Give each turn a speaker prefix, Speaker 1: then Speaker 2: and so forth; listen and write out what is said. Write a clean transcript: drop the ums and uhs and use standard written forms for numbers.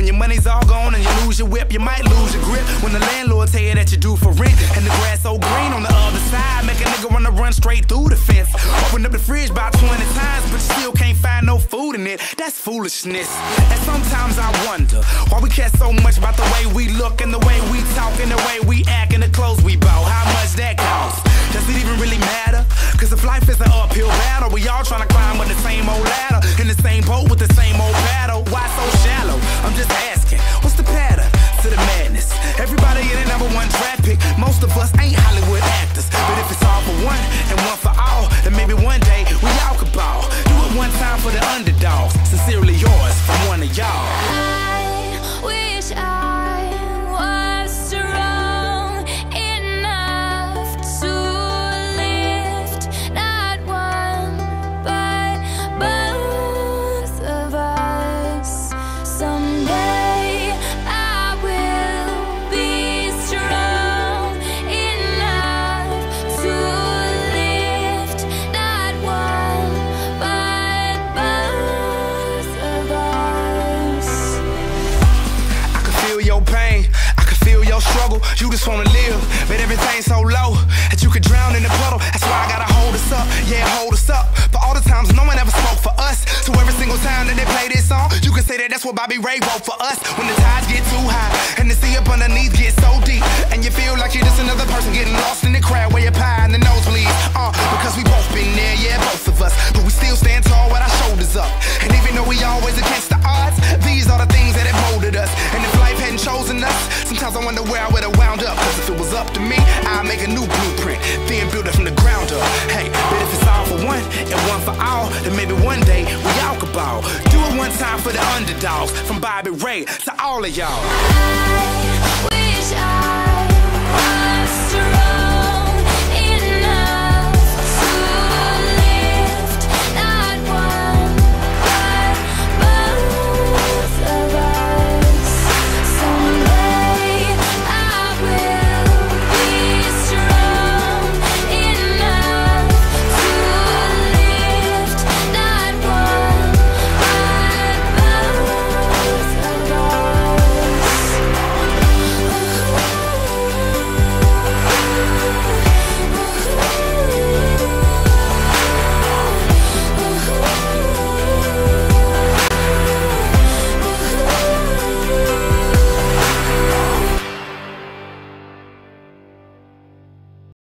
Speaker 1: When your money's all gone and you lose your whip, you might lose your grip. When the landlord tell you that you due for rent, and the grass so green on the other side, make a nigga wanna run straight through the fence. Open up the fridge about 20 times, but you still can't find no food in it. That's foolishness. And sometimes I wonder why we care so much about the way we look and the way we talk and the way we act and the clothes we bought. How much that costs? Does it even really matter? Cause if life is an uphill battle, we all tryna climb with the same old ladder, in the same boat with the same old paddle. Why so shallow? I'm just asking, what's the pattern to the madness? Everybody in the #1 draft pick. Most of us ain't Hollywood actors, but if it's all for one and one for all, then maybe one day we all could ball. Do it one time for the underdogs. Sincerely yours from one of y'all.
Speaker 2: I wish I was strong enough to lift not one but both of us. Someday I will be strong enough to lift not one but both of us.
Speaker 1: I can feel your pain, I can feel your struggle. You just wanna live, but everything's so low that you could drown in the puddle. That's why I gotta hold us up, yeah, hold us up. For all the times no one ever spoke for us, so every single time that they play this song, you can say that that's what Bobby Ray wrote for us. When the tides get too high and the sea up underneath gets so deep, and you feel like you're just another person getting lost in the crowd where your pie and the nosebleed. Because we both been there, yeah, both of us, but we still stand tall with our shoulders up. And even though we always against the odds, these are the things that have molded us. And if life hadn't chosen us, sometimes I wonder where I would have wound up. Cause if it was up to me, I'd make a new blueprint, then build it from the ground up. Hey, but if it's all for one and one for all, then maybe one day we all could ball. Do it one time for the underdogs, from Bobby Ray to all of y'all.